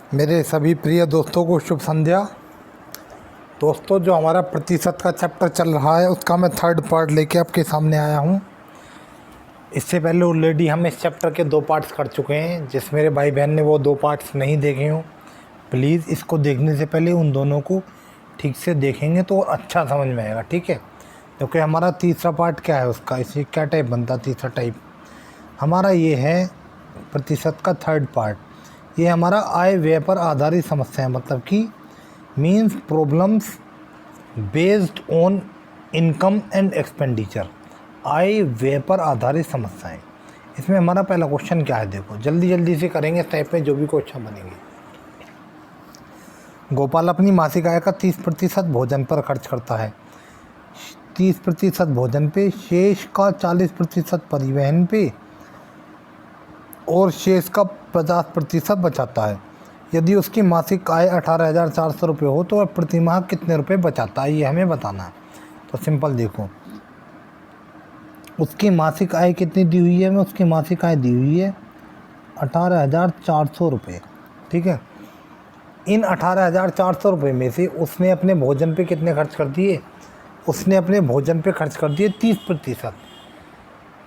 मेरे सभी प्रिय दोस्तों को शुभ संध्या। दोस्तों, जो हमारा प्रतिशत का चैप्टर चल रहा है उसका मैं थर्ड पार्ट लेके आपके सामने आया हूँ। इससे पहले ऑलरेडी हम इस चैप्टर के 2 पार्ट्स कर चुके हैं। जिस मेरे भाई बहन ने वो 2 पार्ट्स नहीं देखे हों, प्लीज़ इसको देखने से पहले उन दोनों को ठीक से देखेंगे तो अच्छा समझ में आएगा, ठीक है। क्योंकि हमारा तीसरा पार्ट क्या है, उसका इसे क्या टाइप बनता, तीसरा टाइप हमारा ये है प्रतिशत का थर्ड पार्ट। ये हमारा आय व्यय पर आधारित समस्या है, मतलब कि means problems based on income and expenditure, आय व्यय पर आधारित समस्याएं। इसमें हमारा पहला क्वेश्चन क्या है, देखो जल्दी जल्दी से करेंगे इस टाइप में जो भी क्वेश्चन बनेंगे। गोपाल अपनी मासिक आय का 30% भोजन पर खर्च करता है। 30% भोजन पे, शेष का 40% परिवहन पे और शेष का 50% बचाता है। यदि उसकी मासिक आय 18,400 रुपये हो तो वह प्रति माह कितने रुपए बचाता है, ये हमें बताना है। तो सिंपल देखो, उसकी मासिक आय कितनी दी हुई है, मैं उसकी मासिक आय दी हुई है 18,400 रुपये, ठीक है। इन 18,400 रुपये में से उसने अपने भोजन पे कितने खर्च कर दिए, उसने अपने भोजन पे खर्च कर दिए 30%।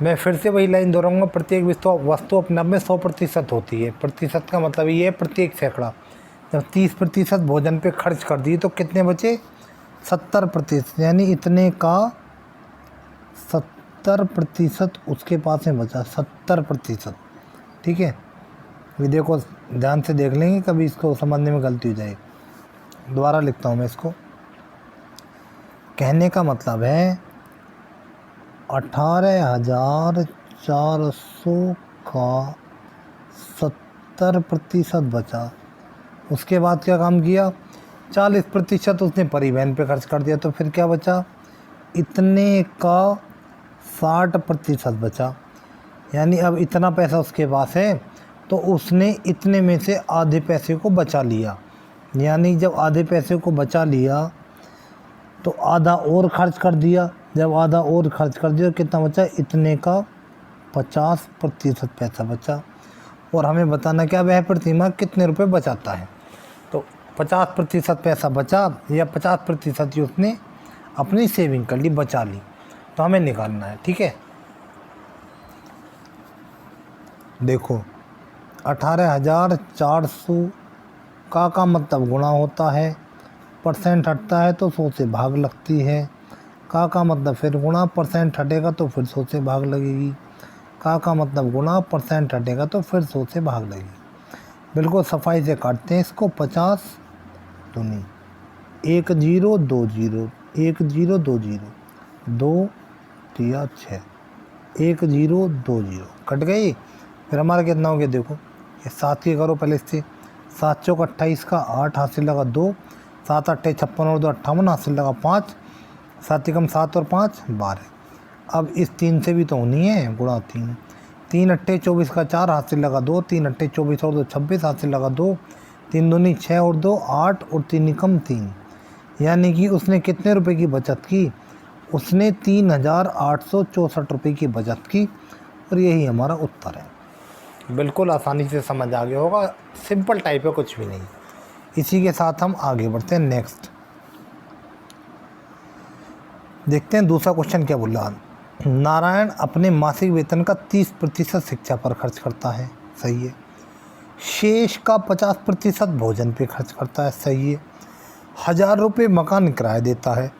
मैं फिर से वही लाइन दोहराऊंगा, प्रत्येक वस्तु अपने आप में 100% होती है। प्रतिशत का मतलब ये है प्रत्येक सैकड़ा। जब 30% भोजन पे खर्च कर दिए तो कितने बचे, 70%, यानी इतने का 70% उसके पास में बचा, 70%, ठीक है। वीडियो को ध्यान से देख लेंगे, कभी इसको समझने में गलती हो जाए। दोबारा लिखता हूँ मैं इसको। कहने का मतलब है 18,400 का 70% बचा। उसके बाद क्या काम किया, 40% उसने परिवहन पे खर्च कर दिया, तो फिर क्या बचा, इतने का 60% बचा। यानी अब इतना पैसा उसके पास है तो उसने इतने में से आधे पैसे को बचा लिया। यानी जब आधे पैसे को बचा लिया तो आधा और खर्च कर दिया। जब आधा और खर्च कर दिया कितना बचा, इतने का 50% पैसा बचा। और हमें बताना क्या, वह प्रति माह कितने रुपए बचाता है। तो 50% पैसा बचा या 50% ही उसने अपनी सेविंग कर ली, बचा ली, तो हमें निकालना है, ठीक है। देखो 18,400 का मतलब गुणा होता है, परसेंट हटता है तो 100 से भाग लगती है। का मतलब फिर गुणा, परसेंट हटेगा तो फिर 100 से भाग लगेगी। का मतलब गुणा, परसेंट हटेगा तो फिर 100 से भाग लगेगी। बिल्कुल सफाई से काटते हैं इसको। 50 दूनी 1 0 2 0 1 0 2 0 2 3 6 1 0 2 0 कट गई। फिर हमारा कितना हो गया, देखो ये 7 की करो पहले इससे। 7 चौक 28 का 8 हासिल लगा 2, 7 8 56 और 2 58 हासिल लगा 5, 7 एकम 7 और 5 12। अब इस 3 से भी तो होनी है, गुणा 3, 3 अट्ठे 24 का 4 हासिल लगा 2, 3 अट्ठे 24 और 2 26 हासिल लगा 2, 3 दूनी 6 और 2 8 और 3 एकम 3। यानी कि उसने कितने रुपए की बचत की, उसने 3,864 रुपये की बचत की। और यही हमारा उत्तर है। बिल्कुल आसानी से समझ आ गया होगा, सिंपल टाइप है, कुछ भी नहीं। इसी के साथ हम आगे बढ़ते हैं नेक्स्ट। देखते हैं दूसरा क्वेश्चन क्या बोल रहा है। नारायण अपने मासिक वेतन का 30% शिक्षा पर खर्च करता है, सही है। शेष का 50% भोजन पे खर्च करता है, सही है। 1,000 रुपये मकान किराया देता है,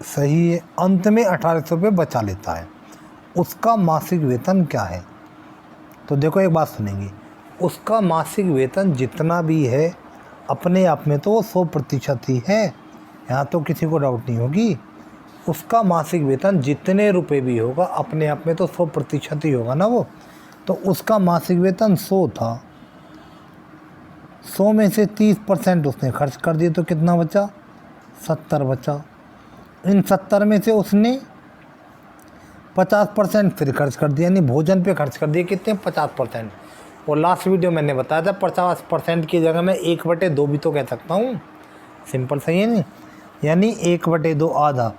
सही है। अंत में 1,800 रुपये बचा लेता है। उसका मासिक वेतन क्या है। तो देखो एक बात सुनेंगे, उसका मासिक वेतन जितना भी है अपने आप में तो वो 100% ही है, यहाँ तो किसी को डाउट नहीं होगी। उसका मासिक वेतन जितने रुपए भी होगा अपने आप में तो 100% ही होगा ना वो। तो उसका मासिक वेतन 100 था, 100 में से 30% उसने खर्च कर दिए तो कितना बचा, 70 बचा। इन 70 में से उसने 50% फिर खर्च कर दिया, यानी भोजन पे खर्च कर दिए कितने, 50%। और लास्ट वीडियो मैंने बताया था 50% की जगह मैं 1/2 भी तो कह सकता हूँ, सिंपल सही है नहीं। यानी 1/2 आधा।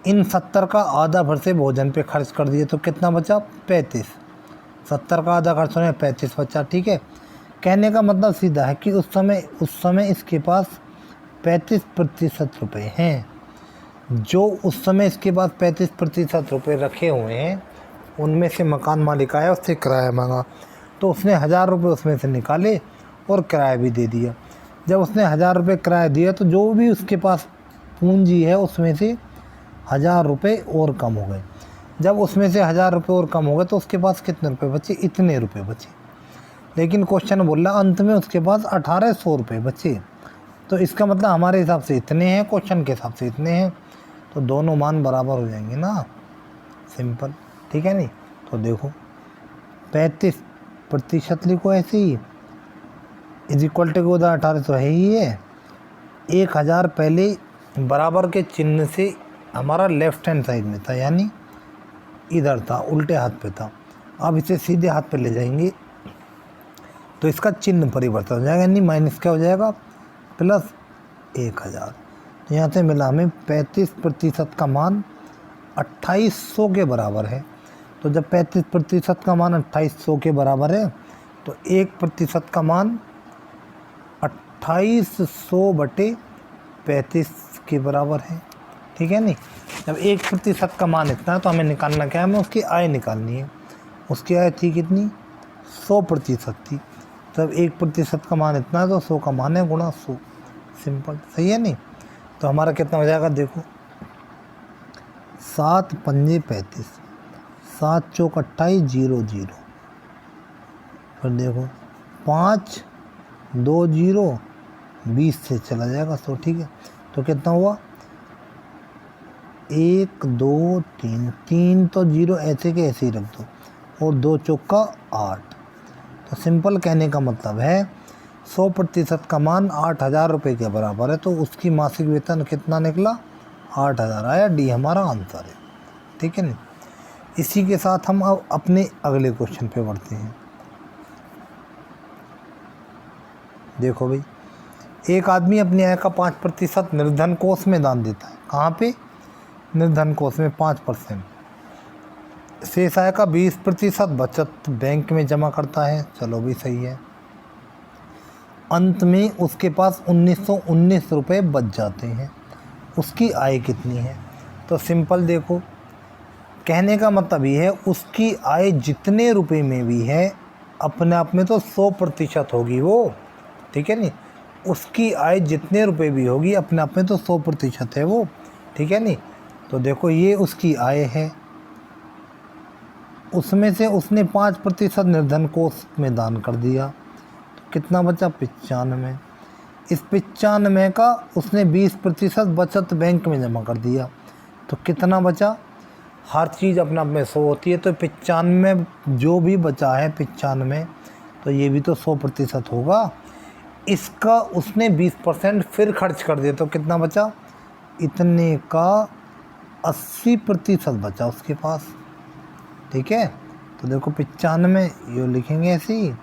इन 70 का आधा भर से भोजन पे खर्च कर दिए तो कितना बचा, 35। 70 का आधा खर्च होने 35 बचा, ठीक है। कहने का मतलब सीधा है कि उस समय इसके पास 35% रुपये हैं। जो उस समय इसके पास 35% रुपये रखे हुए हैं, उनमें से मकान मालिक आया, उससे किराया मांगा, तो उसने 1000 रुपये उसमें से निकाले और किराया भी दे दिया। जब उसने 1000 रुपये किराया दिया तो जो भी उसके पास पूंजी है उसमें से 1000 रुपये और कम हो गए। जब उसमें से 1000 रुपये और कम हो गए तो उसके पास कितने रुपये बचे? इतने रुपये बचे। लेकिन क्वेश्चन बोल रहा अंत में उसके पास 1800 रुपये बचे। तो इसका मतलब हमारे हिसाब से इतने हैं, क्वेश्चन के हिसाब से इतने हैं, तो दोनों मान बराबर हो जाएंगे ना, सिंपल। ठीक है नहीं? तो देखो 35% लिखो ऐसे ही, इज इक्वल टू 1800 है ही है। 1000 पहले बराबर के चिन्ह से हमारा लेफ्ट हैंड साइड में था, यानी इधर था, उल्टे हाथ पे था। अब इसे सीधे हाथ पे ले जाएंगे तो इसका चिन्ह परिवर्तन हो जाएगा, यानी माइनस क्या हो जाएगा? प्लस 1000। तो यहाँ से मिला हमें 35% का मान 2800 के बराबर है। तो जब 35% का मान 2800 के बराबर है तो 1% का मान 2800/35 के बराबर है। ठीक है नहीं? जब 1% का मान इतना है तो हमें निकालना क्या है? हमें उसकी आय निकालनी है। उसकी आय थी कितनी? 100% थी। जब 1% का मान इतना है तो 100 का मान है गुणा 100, सिंपल। सही है नहीं? तो हमारा कितना हो जाएगा? देखो 7 पंजे 35, 7 चौक 28, 0 0। फिर देखो 5 2 0, 20 से चला जाएगा 100। ठीक है, तो कितना हुआ? 1 2 3, 3 तो 0 ऐसे के ऐसे ही रख दो, और 2 चौका 8। तो सिंपल कहने का मतलब है 100% का मान 8000 रुपये के बराबर है, तो उसकी मासिक वेतन कितना निकला? 8000 आया। डी हमारा आंसर है। ठीक है नहीं? इसी के साथ हम अब अपने अगले क्वेश्चन पे बढ़ते हैं। देखो भाई, एक आदमी अपनी आय का 5% निर्धन कोष में दान देता है। कहाँ पे? निर्धन कोष में 5%। शेष आय का 20% बचत बैंक में जमा करता है। चलो भी सही है। अंत में उसके पास 1919 रुपये बच जाते हैं। उसकी आय कितनी है? तो सिंपल देखो, कहने का मतलब ये है उसकी आय जितने रुपए में भी है अपने आप में तो 100% होगी वो। ठीक है नहीं? उसकी आय जितने रुपए भी होगी अपने आप में तो 100% है वो। ठीक है नहीं? तो देखो ये उसकी आय है, उसमें से उसने 5% निर्धन कोष में दान कर दिया, तो कितना बचा? 95। इस 95 का उसने 20% बचत बैंक में जमा कर दिया, तो कितना बचा? हर चीज़ अपने आप में 100 होती है, तो 95 जो भी बचा है 95, तो ये भी तो 100% होगा। इसका उसने 20% फिर खर्च कर दिया, तो कितना बचा? इतने का 80% बचा उसके पास। ठीक है, तो देखो 95 ये लिखेंगे ऐसे ही।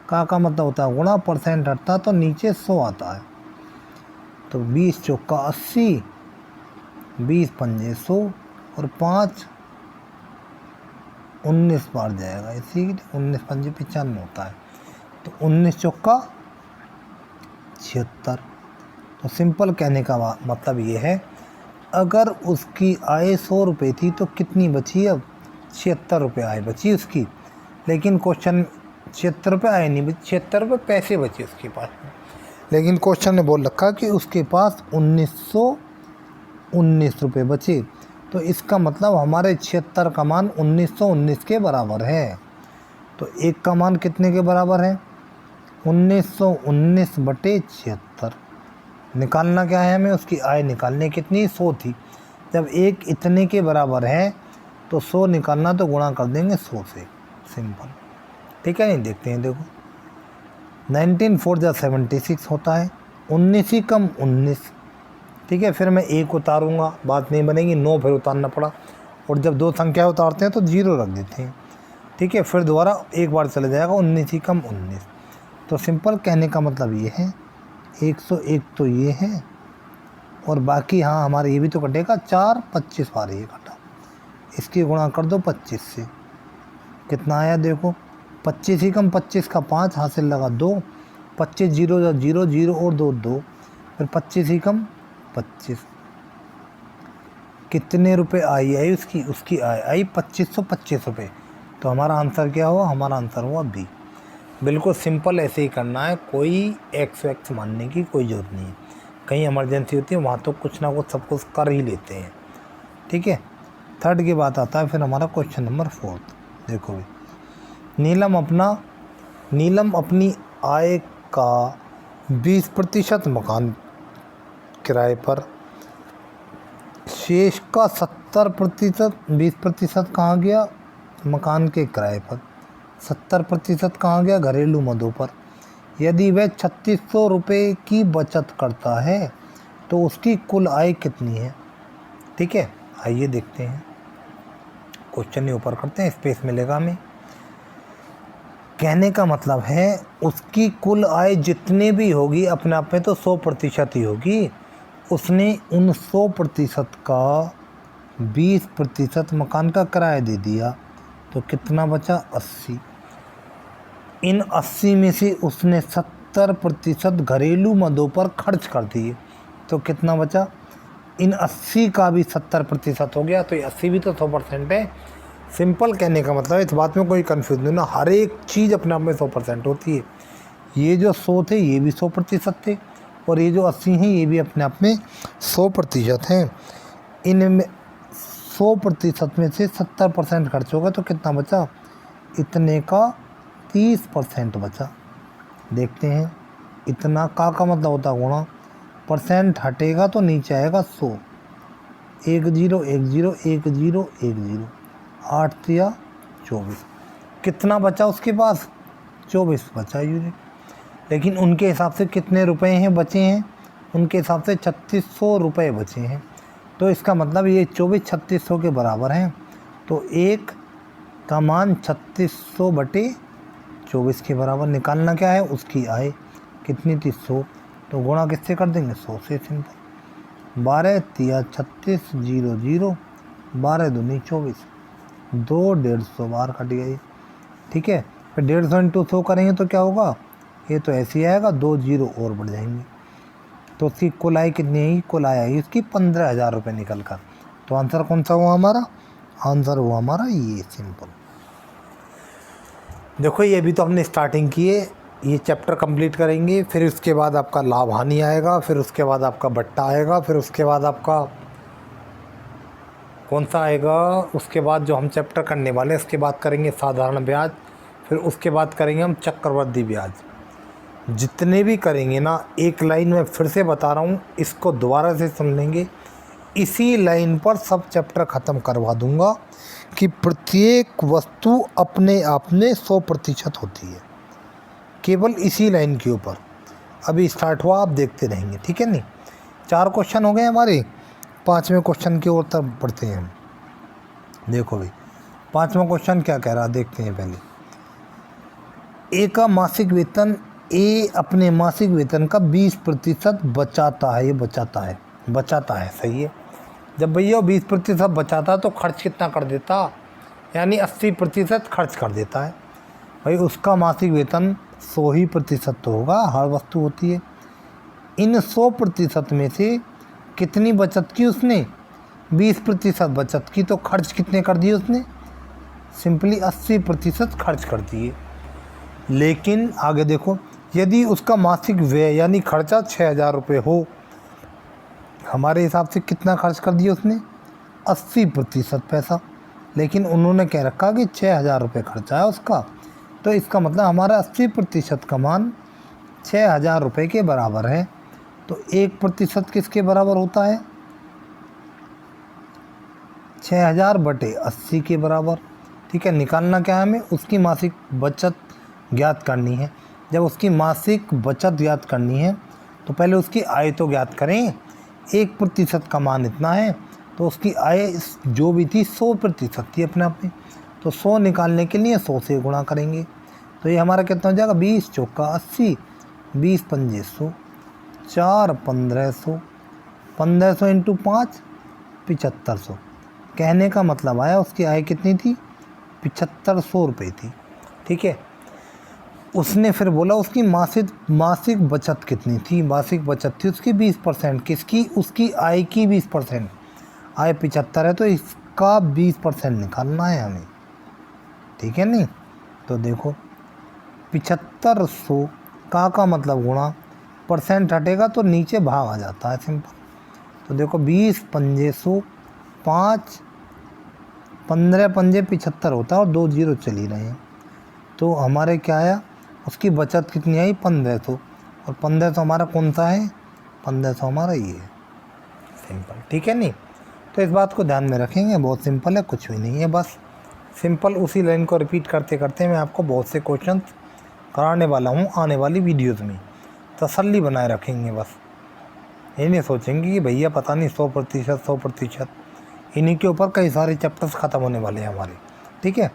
का मतलब होता है गुणा, परसेंट हटता तो नीचे 100 आता है। तो 20 चौका 80, 20 पंजे 100, और 5 19 बार जाएगा इसी, 19 पंजे 95 होता है। तो 19 चौका 76। तो सिंपल कहने का मतलब ये है, अगर उसकी आय 100 रुपये थी तो कितनी बची? अब 76 रुपये आय बची उसकी। लेकिन क्वेश्चन 76 रुपये आय नहीं बची, 76 रुपये पैसे बचे उसके पास में। लेकिन क्वेश्चन ने बोल रखा कि उसके पास 1919 रुपये बचे, तो इसका मतलब हमारे 76 का मान 1919 के बराबर है। तो एक का मान कितने के बराबर है? 1919/76। निकालना क्या है हमें? उसकी आय निकालने कितनी? 100 थी। जब एक इतने के बराबर है तो 100 निकालना, तो गुणा कर देंगे 100 से, सिंपल। ठीक है नहीं? देखते हैं। देखो 19 4 जा 76 होता है, 19 ही कम 19। ठीक है, फिर मैं 1 उतारूँगा, बात नहीं बनेगी। 9 फिर उतारना पड़ा, और जब 2 संख्या उतारते हैं तो 0 रख देते हैं। ठीक है, फिर दोबारा एक बार चले जाएगा, 19 ही कम 19। तो सिंपल कहने का मतलब ये है 101 तो ये है, और बाकी हाँ हमारे ये भी तो कटेगा, 4 25 बार ये कटा। इसकी गुणा कर दो 25 से, कितना आया? देखो 25 ही कम 25 का 5 हासिल लगा 2, 25 जीरो 0 0 और 2 2, फिर 25 ही कम 25। कितने रुपए आई उसकी आई 2525 रुपये। तो हमारा आंसर क्या हुआ? हमारा आंसर हुआ बी। बिल्कुल सिंपल ऐसे ही करना है, कोई एक्स मानने की कोई ज़रूरत नहीं है। कहीं इमरजेंसी होती है वहाँ तो कुछ ना कुछ सब कुछ कर ही लेते हैं, ठीक है। थर्ड की बात आता है फिर हमारा क्वेश्चन नंबर 4। देखो भाई, नीलम अपनी आय का 20% मकान किराए पर, शेष का 70%, 20% कहाँ गया? मकान के किराए पर। 70% कहाँ गया? घरेलू मदों पर। यदि वह 3600 रुपये की बचत करता है तो उसकी कुल आय कितनी है? ठीक है, आइए देखते हैं। क्वेश्चन ही ऊपर करते हैं, स्पेस मिलेगा हमें। कहने का मतलब है उसकी कुल आय जितनी भी होगी अपने आप में तो 100% ही होगी। उसने उन 100% का 20% मकान का किराया दे दिया तो कितना बचा? 80। इन 80 में से उसने 70% घरेलू मदों पर खर्च कर दिए तो कितना बचा? इन 80 का भी 70% हो गया तो ये 80 भी तो 100% है। सिंपल कहने का मतलब इस बात में कोई कन्फ्यूज नहीं ना, हर एक चीज़ अपने आप में 100% होती है। ये जो 100 थे ये भी 100% थे और ये जो 80 हैं ये भी अपने आप में 100% हैं। इनमें 100% में से 70% खर्च होगा तो कितना बचा? इतने का 30% बचा। देखते हैं, इतना का मतलब होता है गुणा, परसेंट हटेगा तो नीचे आएगा 100, 1 0 1 0 1 0 1 0, 8 3 24। कितना बचा उसके पास? 24 बचा यूनिट। लेकिन उनके हिसाब से कितने रुपए हैं बचे हैं? उनके हिसाब से 3600 रुपये बचे हैं। तो इसका मतलब ये 24 3600 के बराबर हैं। तो एक का मान 3600 बटे 24 के बराबर। निकालना क्या है? उसकी आय कितनी थी? 100। तो गुणा किससे कर देंगे? 100 से। सिंपल। 12 3 36 0 0, 12 दूनी 24, 2 150 बार कट गई, ठीक है। फिर 150 इंटू 100 करेंगे तो क्या होगा? ये तो ऐसे ही आएगा, 2 0 और बढ़ जाएंगे। तो उसकी कुल आय कितनी आई? कुल आय आई उसकी 15,000 रुपये निकल कर। तो आंसर कौन सा हुआ हमारा? आंसर हुआ हमारा ये। सिंपल। देखो ये भी तो हमने स्टार्टिंग की है, ये चैप्टर कंप्लीट करेंगे, फिर उसके बाद आपका लाभ हानि आएगा, फिर उसके बाद आपका बट्टा आएगा, फिर उसके बाद आपका कौन सा आएगा? उसके बाद जो हम चैप्टर करने वाले हैं उसके बाद करेंगे साधारण ब्याज, फिर उसके बाद करेंगे हम चक्रवृद्धि ब्याज। जितने भी करेंगे ना, एक लाइन में फिर से बता रहा हूँ, इसको दोबारा से सुन लेंगे, इसी लाइन पर सब चैप्टर ख़त्म करवा दूँगा कि प्रत्येक वस्तु अपने आप में 100% होती है, केवल इसी लाइन के ऊपर। अभी स्टार्ट हुआ, आप देखते रहेंगे, ठीक है। नहीं, 4 क्वेश्चन हो गए हमारे, 5वें क्वेश्चन की ओर तरफ बढ़ते हैं हम। देखो भाई 5वां क्वेश्चन क्या कह रहा है, देखते हैं पहले। ए का मासिक वेतन, ए अपने मासिक वेतन का 20% बचाता है। ये बचाता है, सही है। जब भैया 20% बचाता तो खर्च कितना कर देता? यानी 80% खर्च कर देता है। भाई उसका मासिक वेतन 100% तो होगा, हर वस्तु होती है। इन 100% में से कितनी बचत की उसने? 20% बचत की। तो खर्च कितने कर दिए उसने? सिंपली 80% खर्च कर दिए। लेकिन आगे देखो, यदि उसका मासिक व्यय यानी खर्चा 6000 रुपये हो, हमारे हिसाब से कितना खर्च कर दिया उसने? 80% पैसा। लेकिन उन्होंने कह रखा कि 6000 रुपये खर्चा है उसका, तो इसका मतलब हमारा 80% का मान 6000 रुपये के बराबर है। तो 1% किसके बराबर होता है? 6000 बटे 80 के बराबर, ठीक है। निकालना क्या है हमें? उसकी मासिक बचत ज्ञात करनी है। जब उसकी मासिक बचत ज्ञात करनी है तो पहले उसकी आय तो ज्ञात करें। 1% का मान इतना है तो उसकी आय जो भी थी 100% थी अपने आप में। तो 100 निकालने के लिए 100 से गुणा करेंगे तो ये हमारा कितना हो जाएगा? 20 चौका 80, 20 पंजे 100, 4 1500, 1500 इंटू 5 7500। कहने का मतलब आया उसकी आय कितनी थी? 7500 रुपये थी, ठीक है। उसने फिर बोला उसकी मासिक बचत कितनी थी। मासिक बचत थी उसकी 20%। किसकी? उसकी आय की 20%। आय 75 है तो इसका 20% निकालना है हमें, ठीक है नहीं। तो देखो 7500 का मतलब गुणा, परसेंट हटेगा तो नीचे भाग आ जाता है, सिंपल। तो देखो 20 पंजे 100, 5 15 पंजे 75 होता है और 2 जीरो चल ही रहे हैं। तो हमारे क्या आया, उसकी बचत कितनी आई 1500, और 1500 हमारा कौन सा है, 1500 हमारा ये है, सिंपल, ठीक है नहीं। तो इस बात को ध्यान में रखेंगे, बहुत सिंपल है, कुछ भी नहीं है, बस सिंपल उसी लाइन को रिपीट करते करते मैं आपको बहुत से क्वेश्चन कराने वाला हूँ आने वाली वीडियोज़ में। तसल्ली बनाए रखेंगे, बस ये नहीं सोचेंगे कि भैया पता नहीं 100%, इन्हीं के ऊपर कई सारे चैप्टर्स ख़त्म होने वाले हैं हमारे, ठीक है।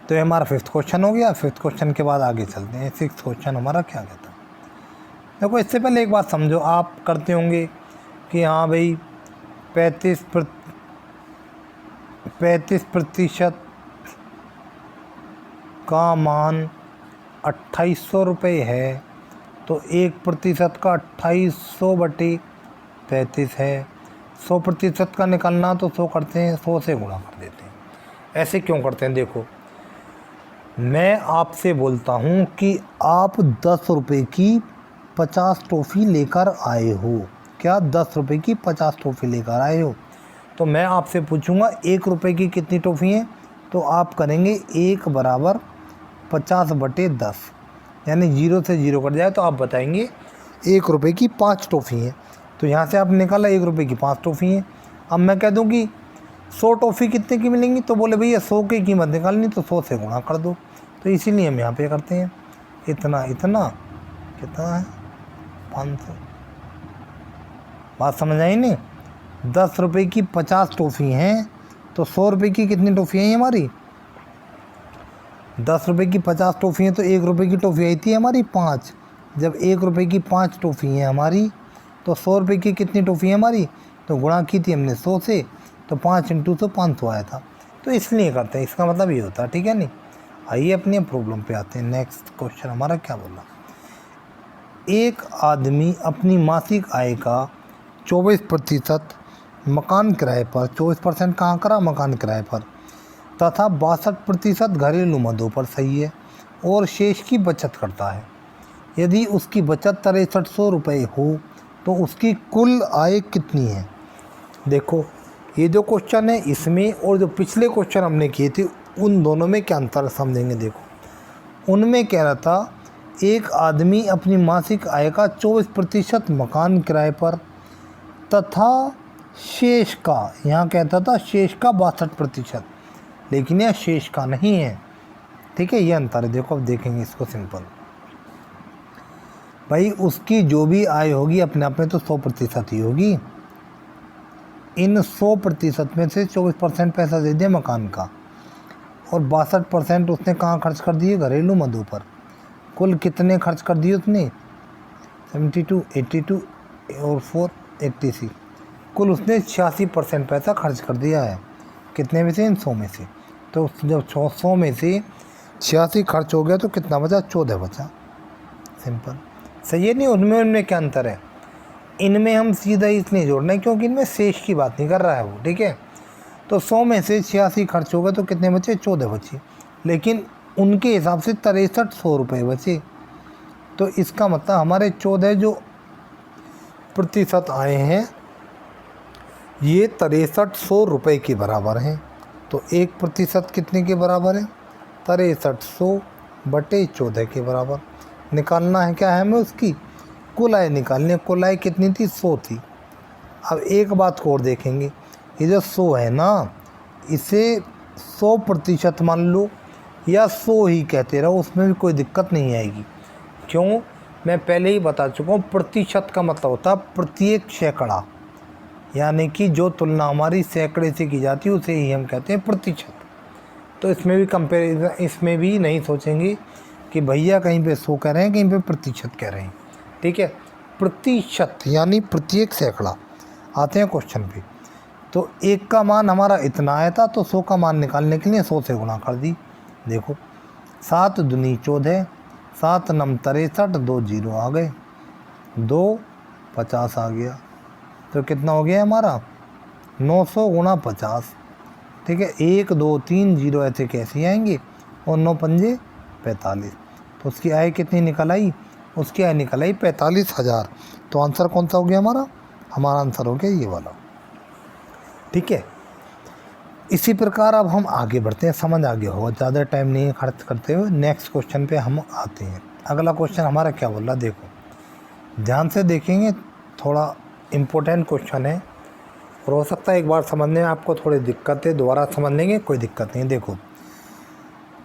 तो ये हमारा 5th क्वेश्चन हो गया। 5th क्वेश्चन के बाद आगे चलते हैं। 6th क्वेश्चन हमारा क्या कहता है। देखो इससे पहले एक बात समझो, आप करते होंगे कि हाँ भाई 35% का मान 2800 रुपये है, तो 1% का 2800/35 है। 100% का निकालना तो 100 करते हैं, 100 से गुणा कर देते हैं। ऐसे क्यों करते हैं? देखो मैं आपसे बोलता हूँ कि आप 10 रुपये की 50 टॉफ़ी लेकर आए हो। क्या 10 रुपये की 50 टॉफ़ी लेकर आए हो? तो मैं आपसे पूछूंगा 1 रुपये की कितनी टॉफ़ी हैं, तो आप करेंगे 1 बराबर 50/10, यानी 0 से 0 कट जाए तो आप बताएंगे 1 रुपये की 5 टॉफ़ी हैं। तो यहाँ से आप निकाला 1 रुपये की 5 टॉफ़ी हैं। अब मैं कह दूँ कि 100 टॉफ़ी कितने की मिलेंगी, तो बोले भैया 100 की कीमत निकालनी तो 100 से गुणा कर दो। तो इसीलिए हम यहाँ पे करते हैं इतना कितना है 500। बात समझ आई नहीं? 10 रुपये की 50 टॉफ़ी हैं, तो 100 रुपये की कितनी टॉफ़ी हैं हमारी? 10 रुपये की 50 टॉफ़ी हैं तो 1 रुपये की टॉफ़ी आई थी हमारी 5। जब 1 रुपये की 5 टॉफ़ी हैं हमारी, तो 100 रुपये की कितनी टॉफ़ी है हमारी? तो गुणा की थी हमने 100 से, तो 5 × 100 500 आया था। तो इसलिए करते हैं, इसका मतलब ये होता है, ठीक है नहीं। आइए अपनी प्रॉब्लम पे आते हैं। नेक्स्ट क्वेश्चन हमारा क्या बोला, एक आदमी अपनी मासिक आय का 24% मकान किराए पर, 24% कहाँ करा, मकान किराए पर, तथा 62% घरेलू मदों पर, सही है, और शेष की बचत करता है। यदि उसकी बचत 6300 रुपये हो तो उसकी कुल आय कितनी है? देखो ये जो क्वेश्चन है इसमें और जो पिछले क्वेश्चन हमने किए थे उन दोनों में क्या अंतर समझेंगे। देखो उनमें कह रहा था एक आदमी अपनी मासिक आय का 24% मकान किराए पर तथा शेष का, यहाँ कहता था शेष का 62%, लेकिन यह शेष का नहीं है, ठीक है, ये अंतर है। देखो अब देखेंगे इसको सिंपल। भाई उसकी जो भी आय होगी अपने आप में तो 100% ही होगी। इन 100% में से 24% पैसा दे दिया मकान का, और 62% उसने कहाँ खर्च कर दिए, घरेलू मदों पर। कुल कितने खर्च कर दिए उसने? 72, 82 और 4 86, कुल उसने 86% पैसा खर्च कर दिया है। कितने में से? इन 100 में से। तो जब 100 में से 86 खर्च हो गया तो कितना बचा? 14 बचा, सिंपल, सही है नहीं। उनमें क्या अंतर है? इनमें हम सीधा इसलिए जोड़ना है क्योंकि इनमें शेष की बात नहीं कर रहा है वो, ठीक है। तो 100 में से 86 खर्च हो गए तो कितने बचे? 14 बचे, लेकिन उनके हिसाब से 6300 रुपये बचे। तो इसका मतलब हमारे 14 जो प्रतिशत आए हैं ये 6300 रुपये के बराबर हैं। तो 1% कितने के बराबर है? 6300/14 के बराबर। निकालना है क्या है हमें? उसकी कुल आय निकालनी है। कुल आय कितनी थी? 100 थी। अब एक बात को और देखेंगे, ये जो 100 है ना, इसे 100% मान लो या 100 ही कहते रहो, उसमें भी कोई दिक्कत नहीं आएगी। क्यों? मैं पहले ही बता चुका हूँ, प्रतिशत का मतलब होता है प्रत्येक सैकड़ा, यानी कि जो तुलना हमारी सैकड़े से की जाती है उसे ही हम कहते हैं प्रतिशत। तो इसमें भी कंपेरिजन, इसमें भी नहीं सोचेंगे कि भैया कहीं पे 100 कह रहे हैं कहीं पे प्रतिशत कह रहे हैं, ठीक है। प्रतिशत यानी प्रत्येक सैकड़ा। आते हैं क्वेश्चन पे। तो 1 का मान हमारा इतना आया था, तो 100 का मान निकालने के लिए 100 से गुणा कर दी। देखो 7 दूनी 14, 7 नम 63, 2 जीरो आ गए, 2 50 आ गया। तो कितना हो गया हमारा 900 गुणा 50। ठीक है, 1 2 3 जीरो ऐसे कैसे आएंगे, और 9 पंजे 45। तो उसकी आय कितनी निकल आई, उसकी आय निकल आई 45,000। तो आंसर कौन सा हो गया हमारा आंसर हो गया ये वाला। ठीक है, इसी प्रकार अब हम आगे बढ़ते हैं, समझ आगे होगा, ज़्यादा टाइम नहीं खर्च करते हुए नेक्स्ट क्वेश्चन पे हम आते हैं। अगला क्वेश्चन हमारा क्या बोल रहा, देखो ध्यान से देखेंगे, थोड़ा इम्पोर्टेंट क्वेश्चन है और हो सकता है एक बार समझने में आपको थोड़ी दिक्कत है, दोबारा समझ लेंगे कोई दिक्कत नहीं। देखो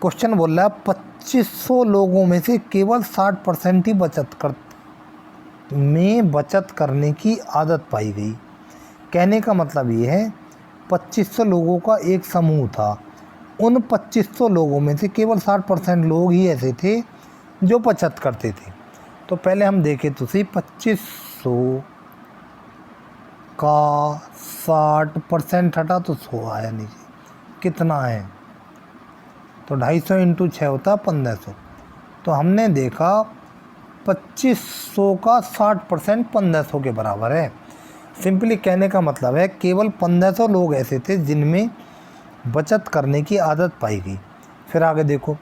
क्वेश्चन बोल रहा है 2500 लोगों में से केवल 60% ही बचत करने की आदत पाई गई। कहने का मतलब ये है 2500 लोगों का एक समूह था, उन 2500 लोगों में से केवल 60% लोग ही ऐसे थे जो बचत करते थे। तो पहले हम देखें तो सही, 2500 का 60% हटा तो 100 आया नीचे, कितना है, तो 250 इंटू 6 होता 1500। तो हमने देखा 2500 का 60% 1500 के बराबर है। सिंपली कहने का मतलब है केवल 1500 लोग ऐसे थे जिनमें बचत करने की आदत पाई गई। फिर आगे देखो,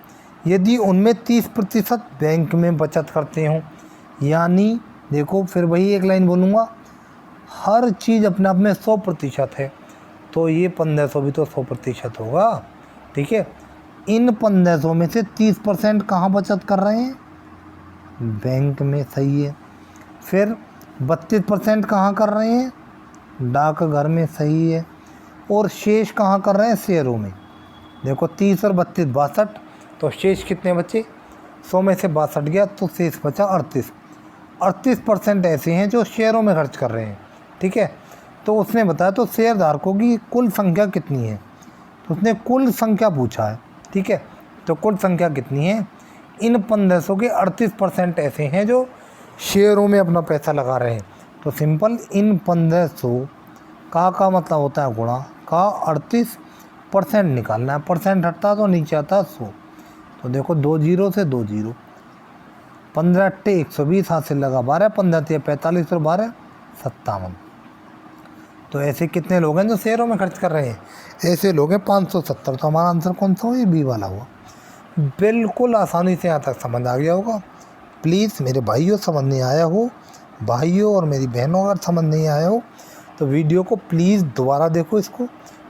यदि उनमें 30% बैंक में बचत करते हों, यानी देखो फिर वही एक लाइन बोलूँगा, हर चीज़ अपने आप में 100% है, तो ये 1500 भी तो 100% होगा। ठीक है, इन 1500 में से 30% कहाँ बचत कर रहे हैं, बैंक में, सही है। फिर 32% कहाँ कर रहे हैं, डाकघर में, सही है। और शेष कहाँ कर रहे हैं, शेयरों में। देखो 30 और 32 62, तो शेष कितने बचे, 100 में से 62 गया तो शेष बचा 38% ऐसे हैं जो शेयरों में खर्च कर रहे हैं। ठीक है, तो उसने बताया तो शेयरधारकों की कुल संख्या कितनी है, तो उसने कुल संख्या पूछा है। ठीक है, तो कुल संख्या कितनी है, इन 1500 के 38% ऐसे हैं जो शेयरों में अपना पैसा लगा रहे हैं। तो सिंपल इन 1500 का मतलब होता है गुणा का 38% निकालना है, परसेंट हटता तो नीचे आता 100। तो देखो 2 जीरो से 2 जीरो, 15 अट्टे 120, हाथ से लगा 12, 15 3 45 और 12 57। तो ऐसे कितने लोग हैं जो शेयरों में खर्च कर रहे हैं, ऐसे लोग हैं 570। तो हमारा आंसर कौन सा हो, ये बी वाला हुआ। बिल्कुल आसानी से यहाँ तक समझ आ गया होगा। प्लीज़ मेरे भाइयों समझ नहीं आया हो, भाइयों और मेरी बहनों अगर समझ नहीं आया हो तो वीडियो को प्लीज़ दोबारा देखो इसको,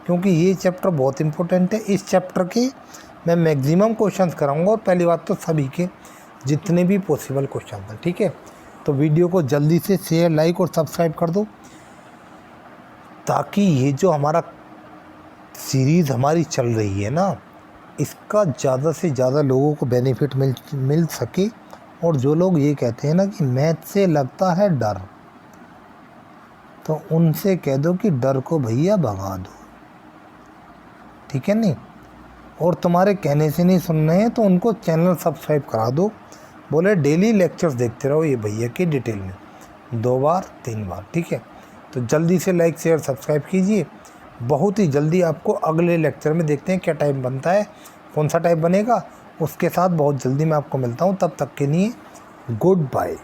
क्योंकि ये चैप्टर बहुत इंपॉर्टेंट है। इस चैप्टर के मैं मैक्सिमम क्वेश्चंस कराऊंगा, और पहली बात तो सभी के जितने भी पॉसिबल क्वेश्चन हैं। ठीक है, तो वीडियो को जल्दी से शेयर, लाइक और सब्सक्राइब कर दो, ताकि ये जो हमारा सीरीज़ हमारी चल रही है ना, इसका ज़्यादा से ज़्यादा लोगों को बेनिफिट मिल सके। और जो लोग ये कहते हैं ना कि मैथ से लगता है डर, तो उनसे कह दो कि डर को भैया भगा दो। ठीक है नहीं, और तुम्हारे कहने से नहीं सुन रहे हैं तो उनको चैनल सब्सक्राइब करा दो, बोले डेली लेक्चर्स देखते रहो ये भैया की डिटेल में, 2 बार 3 बार। ठीक है, तो जल्दी से लाइक शेयर सब्सक्राइब कीजिए। बहुत ही जल्दी आपको अगले लेक्चर में देखते हैं क्या टाइप बनता है, कौन सा टाइप बनेगा, उसके साथ बहुत जल्दी मैं आपको मिलता हूँ। तब तक के लिए गुड बाय।